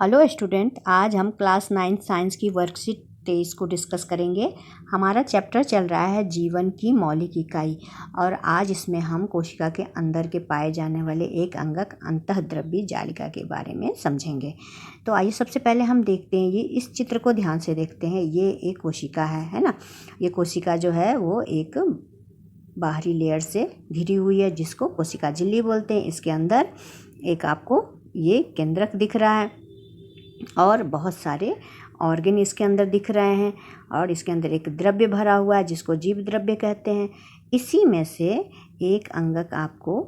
Hello student, आज हम class 9 science की वर्कशीट 23 को डिस्कस करेंगे। हमारा चैप्टर चल रहा है जीवन की मौलिक इकाई और आज इसमें हम कोशिका के अंदर के पाए जाने वाले एक अंगक अंतःद्रव्यी जालिका के बारे में समझेंगे। तो आइए सबसे पहले हम देखते हैं, ये इस चित्र को ध्यान से देखते हैं। ये एक कोशिका है ना। ये कोशिका जो है वो एक बाहरी लेयर से घिरी हुई है जिसको कोशिका झिल्ली बोलते हैं। इसके अंदर एक आपको ये केंद्रक दिख रहा है और बहुत सारे ऑर्गन इसके अंदर दिख रहे हैं और इसके अंदर एक द्रव्य भरा हुआ है जिसको जीव द्रव्य कहते हैं। इसी में से एक अंगक आपको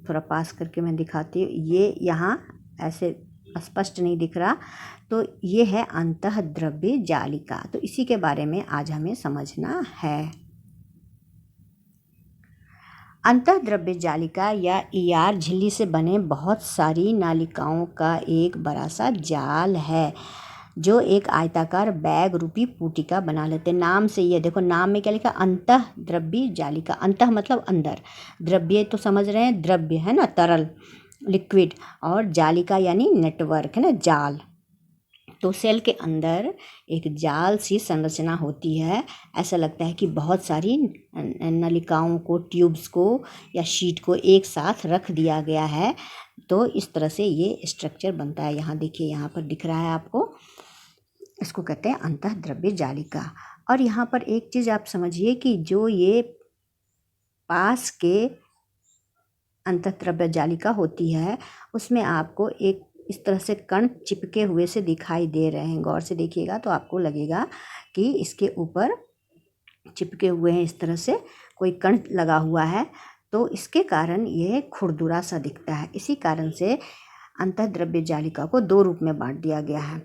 थोड़ा पास करके मैं दिखाती हूँ। ये यहाँ ऐसे स्पष्ट नहीं दिख रहा, तो ये है अंतःद्रव्य जालिका। तो इसी के बारे में आज हमें समझना है। अंतःद्रव्य जालिका या ईआर झिल्ली से बने बहुत सारी नालिकाओं का एक बड़ा सा जाल है जो एक आयताकार बैग रूपी पुटिका बना लेते हैं। नाम से ये देखो, नाम में क्या लिखा, अंतःद्रव्य जालिका। अंतः मतलब अंदर, द्रव्य तो समझ रहे हैं, द्रव्य है ना, तरल लिक्विड, और जालिका यानी नेटवर्क है ना, जाल। तो सेल के अंदर एक जाल सी संरचना होती है। ऐसा लगता है कि बहुत सारी नलिकाओं को, ट्यूब्स को या शीट को एक साथ रख दिया गया है। तो इस तरह से ये स्ट्रक्चर बनता है। यहाँ देखिए, यहाँ पर दिख रहा है आपको, इसको कहते हैं अंतःद्रव्य जालिका। और यहाँ पर एक चीज़ आप समझिए कि जो ये पास के अंतःद्रव्य जालिका होती है उसमें आपको एक इस तरह से कण चिपके हुए से दिखाई दे रहे हैं। गौर से देखिएगा तो आपको लगेगा कि इसके ऊपर चिपके हुए हैं, इस तरह से कोई कण लगा हुआ है। तो इसके कारण यह खुरदुरा सा दिखता है। इसी कारण से अंतःद्रव्य जालिका को दो रूप में बांट दिया गया है।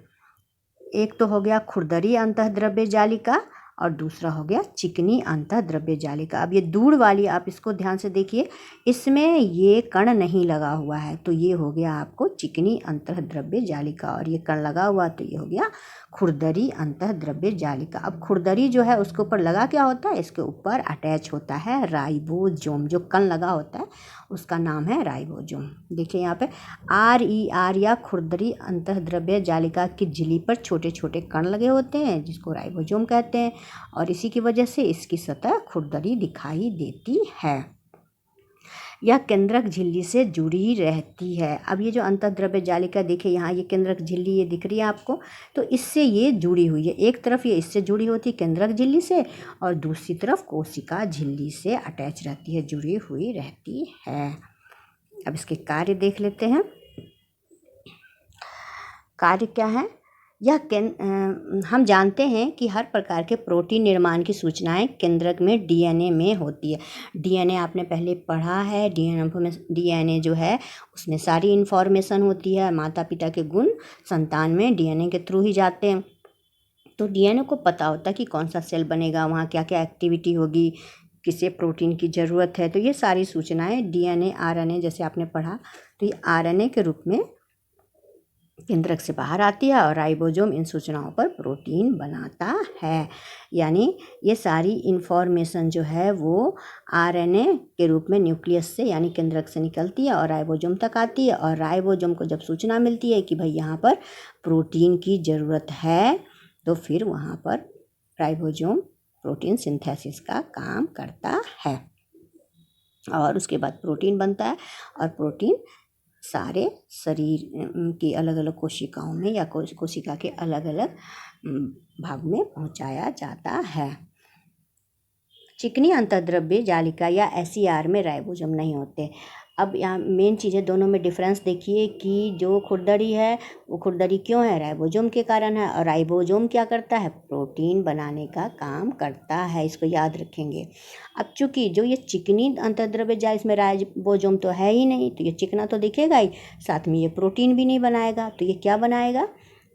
एक तो हो गया खुरदरी अंतःद्रव्य जालिका और दूसरा हो गया चिकनी अंतःद्रव्य जालिका। अब ये दूर वाली आप इसको ध्यान से देखिए, इसमें ये कण नहीं लगा हुआ है, तो ये हो गया आपको चिकनी अंतःद्रव्य जालिका। और ये कण लगा हुआ तो ये हो गया खुरदरी अंतःद्रव्य जालिका। अब खुरदरी जो है उसके ऊपर लगा क्या होता है, इसके ऊपर अटैच होता है राइबोसोम। जो कण लगा होता है उसका नाम है राइबोसोम। देखिए यहाँ पे RER या खुरदरी अंतःद्रव्य जालिका की झिल्ली पर छोटे छोटे कण लगे होते हैं जिसको राइबोसोम कहते हैं और इसी की वजह से इसकी सतह खुरदरी दिखाई देती है। यह केंद्रक झिल्ली से जुड़ी रहती है। अब ये जो अंतःद्रव्य जालिका देखिए, यहाँ ये केंद्रक झिल्ली ये दिख रही है आपको, तो इससे ये जुड़ी हुई है। एक तरफ ये इससे जुड़ी होती है केंद्रक झिल्ली से और दूसरी तरफ कोशिका झिल्ली से अटैच रहती है, जुड़ी हुई रहती है। अब इसके कार्य देख लेते हैं। कार्य क्या है? हम जानते हैं कि हर प्रकार के प्रोटीन निर्माण की सूचनाएं केंद्रक में DNA में होती है। DNA आपने पहले पढ़ा है। DNA जो है उसमें सारी इन्फॉर्मेशन होती है। माता पिता के गुण संतान में DNA के थ्रू ही जाते हैं। तो DNA को पता होता है कि कौन सा सेल बनेगा, वहाँ क्या क्या एक्टिविटी होगी, किसे प्रोटीन की ज़रूरत है। तो ये सारी सूचनाएं DNA RNA जैसे आपने पढ़ा, तो ये RNA के रूप में केंद्रक से बाहर आती है और राइबोसोम इन सूचनाओं पर प्रोटीन बनाता है। यानी ये सारी इन्फॉर्मेशन जो है वो RNA के रूप में न्यूक्लियस से यानी केंद्रक से निकलती है और राइबोसोम तक आती है। और राइबोसोम को जब सूचना मिलती है कि भाई यहाँ पर प्रोटीन की ज़रूरत है, तो फिर वहाँ पर राइबोसोम प्रोटीन सिंथेसिस का काम करता है और उसके बाद प्रोटीन बनता है। और प्रोटीन सारे शरीर की अलग अलग कोशिकाओं में या कोशिका के अलग अलग भाग में पहुंचाया जाता है। चिकनी अंतःद्रव्य जालिका या SER में राइबोसोम नहीं होते। अब यहाँ मेन चीज़ है, दोनों में डिफरेंस देखिए कि जो खुरदरी है वो खुरदरी क्यों है, राइबोसोम के कारण है। और राइबोसोम क्या करता है, प्रोटीन बनाने का काम करता है। इसको याद रखेंगे। अब चूंकि जो ये चिकनी अंतःद्रव्य जाल, इसमें राइबोसोम तो है ही नहीं, तो ये चिकना तो दिखेगा ही, साथ में ये प्रोटीन भी नहीं बनाएगा। तो ये क्या बनाएगा,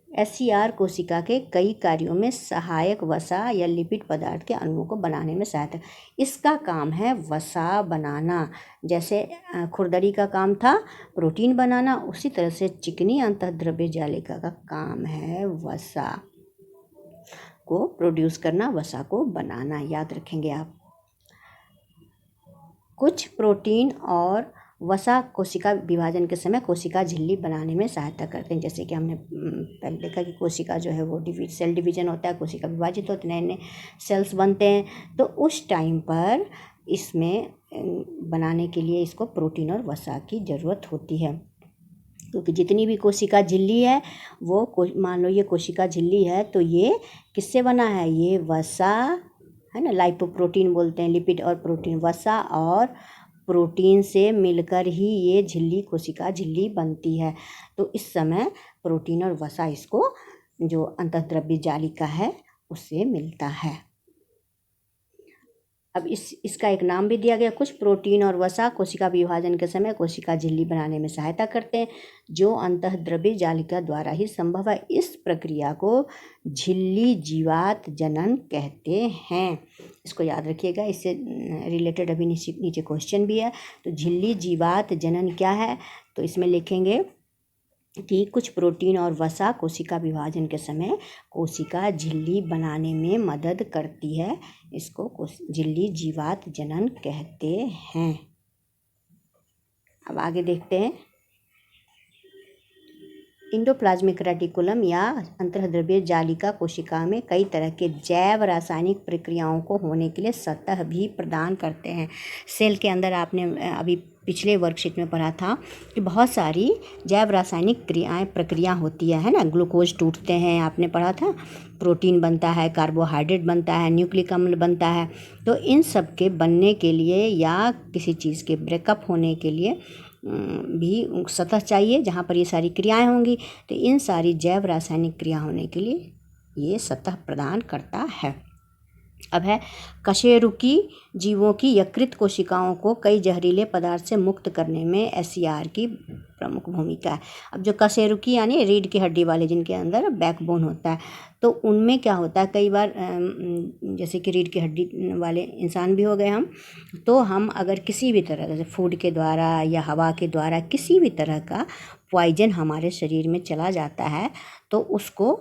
SER कोशिका के कई कार्यों में सहायक वसा या लिपिड पदार्थ के अणुओं को बनाने में सहायता। इसका काम है वसा बनाना। जैसे खुरदरी का काम था प्रोटीन बनाना, उसी तरह से चिकनी अंतःद्रव्य जालिका का काम है वसा को प्रोड्यूस करना, वसा को बनाना। याद रखेंगे आप। कुछ प्रोटीन और वसा कोशिका विभाजन के समय कोशिका झिल्ली बनाने में सहायता करते हैं। जैसे कि हमने पहले देखा कि कोशिका जो है वो सेल डिवीजन होता है, कोशिका विभाजित होते हैं, नए नए सेल्स बनते हैं। तो उस टाइम पर इसमें बनाने के लिए इसको प्रोटीन और वसा की ज़रूरत होती है, क्योंकि जितनी भी कोशिका झिल्ली है वो मान लो ये कोशिका झिल्ली है तो ये किससे बना है, ये वसा है ना, लाइपोप्रोटीन बोलते हैं, लिपिड और प्रोटीन, वसा और प्रोटीन से मिलकर ही ये झिल्ली कोशिका झिल्ली बनती है। तो इस समय प्रोटीन और वसा इसको जो अंतःद्रव्य जालिका है उससे मिलता है। अब इसका एक नाम भी दिया गया। कुछ प्रोटीन और वसा कोशिका विभाजन के समय कोशिका झिल्ली बनाने में सहायता करते हैं, जो अंतःद्रव्य जालिका द्वारा ही संभव है। इस प्रक्रिया को झिल्ली जीवात जनन कहते हैं। इसको याद रखिएगा, इससे रिलेटेड अभी नीचे क्वेश्चन भी है। तो झिल्ली जीवात जनन क्या है, तो इसमें लिखेंगे कि कुछ प्रोटीन और वसा कोशिका विभाजन के समय कोशिका झिल्ली बनाने में मदद करती है। इसको झिल्ली जीवात जनन कहते हैं। अब आगे देखते हैं। इंडोप्लाज्मिक रेटिकुलम या अंतःद्रव्य जालिका कोशिका में कई तरह के जैव रासायनिक प्रक्रियाओं को होने के लिए सतह भी प्रदान करते हैं। सेल के अंदर आपने अभी पिछले वर्कशीट में पढ़ा था कि बहुत सारी जैव रासायनिक प्रक्रिया होती है ना। ग्लूकोज टूटते हैं, आपने पढ़ा था, प्रोटीन बनता है, कार्बोहाइड्रेट बनता है, न्यूक्लिक अम्ल बनता है। तो इन सब के बनने के लिए या किसी चीज़ के ब्रेकअप होने के लिए भी सतह चाहिए जहाँ पर ये सारी क्रियाएं होंगी। तो इन सारी जैव रासायनिक क्रिया होने के लिए ये सतह प्रदान करता है। अब है कशेरुकी जीवों की यकृत कोशिकाओं को कई जहरीले पदार्थ से मुक्त करने में SCR की प्रमुख भूमिका है। अब जो कशेरुकी यानी रीढ़ की हड्डी वाले, जिनके अंदर बैकबोन होता है, तो उनमें क्या होता है, कई बार जैसे कि रीढ़ की हड्डी वाले इंसान भी हो गए हम, तो हम अगर किसी भी तरह, जैसे फूड के द्वारा या हवा के द्वारा किसी भी तरह का पॉइजन हमारे शरीर में चला जाता है तो उसको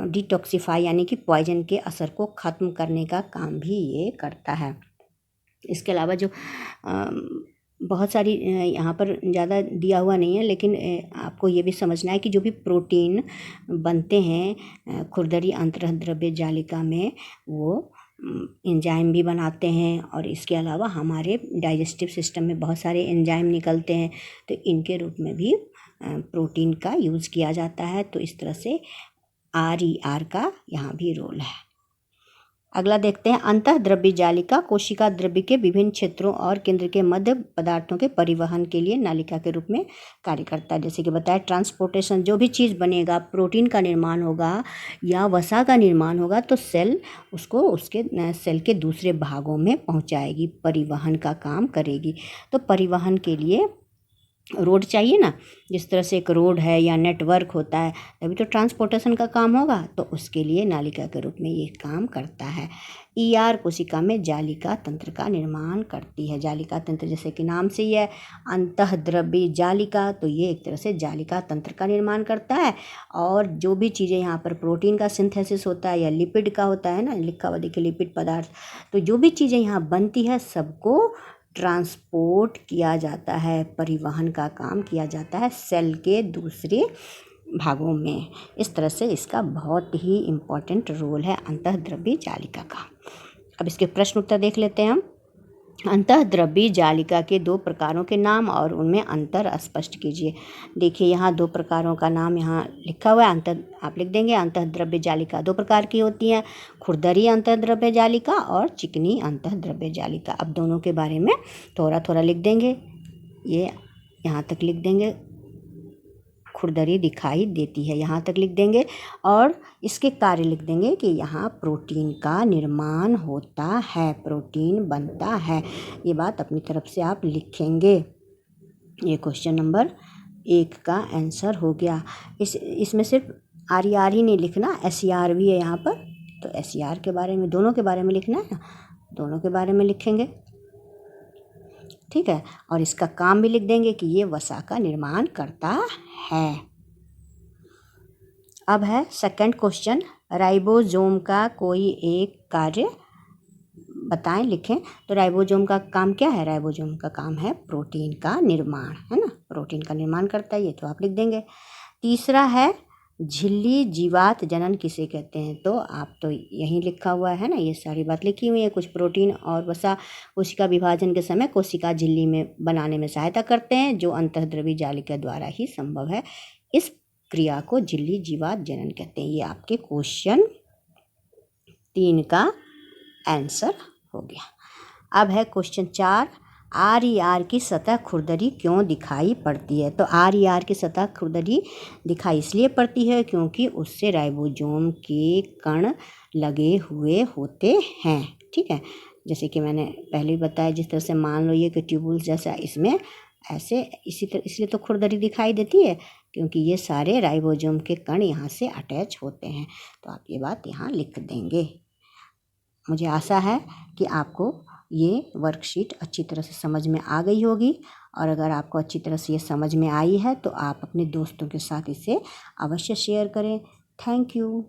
डिटॉक्सिफाई यानी कि पॉइजन के असर को ख़त्म करने का काम भी ये करता है। इसके अलावा जो बहुत सारी यहाँ पर ज़्यादा दिया हुआ नहीं है, लेकिन आपको ये भी समझना है कि जो भी प्रोटीन बनते हैं खुरदरी अंतःद्रव्य जालिका में, वो एंजाइम भी बनाते हैं। और इसके अलावा हमारे डाइजेस्टिव सिस्टम में बहुत सारे एंजाइम निकलते हैं, तो इनके रूप में भी प्रोटीन का यूज़ किया जाता है। तो इस तरह से RER का यहाँ भी रोल है। अगला देखते हैं। अंतःद्रव्य जालिका कोशिका द्रव्य के विभिन्न क्षेत्रों और केंद्र के मध्य पदार्थों के परिवहन के लिए नालिका के रूप में कार्य करता है। जैसे कि बताया, ट्रांसपोर्टेशन, जो भी चीज़ बनेगा, प्रोटीन का निर्माण होगा या वसा का निर्माण होगा, तो सेल उसको उसके सेल के दूसरे भागों में पहुंचाएगी, परिवहन का काम करेगी। तो परिवहन के लिए रोड चाहिए ना, जिस तरह से एक रोड है या नेटवर्क होता है, तभी तो ट्रांसपोर्टेशन का काम होगा। तो उसके लिए नालिका के रूप में ये काम करता है। ER कोशिका में जालिका तंत्र का निर्माण करती है। जालिका तंत्र जैसे कि नाम से ही है, अंतःद्रव्य जालिका, तो ये एक तरह से जालिका तंत्र का निर्माण करता है। और जो भी चीज़ें यहाँ पर प्रोटीन का सिंथेसिस होता है या लिपिड का होता है ना, लिखा हुआ देखिए लिपिड पदार्थ, तो जो भी चीज़ें यहाँ बनती है सबको ट्रांसपोर्ट किया जाता है, परिवहन का काम किया जाता है सेल के दूसरे भागों में। इस तरह से इसका बहुत ही इम्पोर्टेंट रोल है अंतःद्रव्य जालिका का। अब इसके प्रश्न उत्तर देख लेते हैं हम। अंतःद्रव्य जालिका के 2 प्रकारों के नाम और उनमें अंतर स्पष्ट कीजिए। देखिए यहाँ 2 प्रकारों का नाम यहाँ लिखा हुआ है। आप लिख देंगे अंतःद्रव्य जालिका 2 प्रकार की होती हैं, खुरदरी अंतःद्रव्य जालिका और चिकनी अंतःद्रव्य जालिका। अब दोनों के बारे में थोड़ा थोड़ा लिख देंगे। ये यहाँ तक लिख देंगे, खुरदरी दिखाई देती है, यहाँ तक लिख देंगे। और इसके कार्य लिख देंगे कि यहाँ प्रोटीन का निर्माण होता है, प्रोटीन बनता है। ये बात अपनी तरफ से आप लिखेंगे। ये क्वेश्चन नंबर 1 का आंसर हो गया। इसमें सिर्फ RER ही नहीं लिखना, SCR भी है यहाँ पर। तो SCR के बारे में, दोनों के बारे में लिखना है ना, दोनों के बारे में लिखेंगे, ठीक है। और इसका काम भी लिख देंगे कि ये वसा का निर्माण करता है। अब है सेकंड क्वेश्चन। राइबोसोम का कोई एक कार्य बताएं, लिखें। तो राइबोसोम का काम क्या है? राइबोसोम का काम है प्रोटीन का निर्माण, है ना, प्रोटीन का निर्माण करता है, ये तो आप लिख देंगे। तीसरा है झिल्ली जीवात जनन किसे कहते हैं? तो आप तो यहीं लिखा हुआ है ना, ये सारी बात लिखी हुई है। कुछ प्रोटीन और वसा कोशिका विभाजन के समय कोशिका झिल्ली में बनाने में सहायता करते हैं, जो अंतःद्रवी जालिका द्वारा ही संभव है। इस क्रिया को झिल्ली जीवात जनन कहते हैं। ये आपके क्वेश्चन 3 का आंसर हो गया। अब है क्वेश्चन 4, RER की सतह खुरदरी क्यों दिखाई पड़ती है? तो RER की सतह खुरदरी दिखाई इसलिए पड़ती है क्योंकि उससे राइबोसोम के कण लगे हुए होते हैं। ठीक है, जैसे कि मैंने पहले भी बताया, जिस तरह से मान लो ये कि ट्यूबुल्स जैसा इसमें ऐसे इसी तरह, इसलिए तो खुरदरी दिखाई देती है क्योंकि ये सारे राइबोसोम के कण यहाँ से अटैच होते हैं। तो आप ये बात यहाँ लिख देंगे। मुझे आशा है कि आपको ये वर्कशीट अच्छी तरह से समझ में आ गई होगी, और अगर आपको अच्छी तरह से ये समझ में आई है तो आप अपने दोस्तों के साथ इसे अवश्य शेयर करें। Thank you.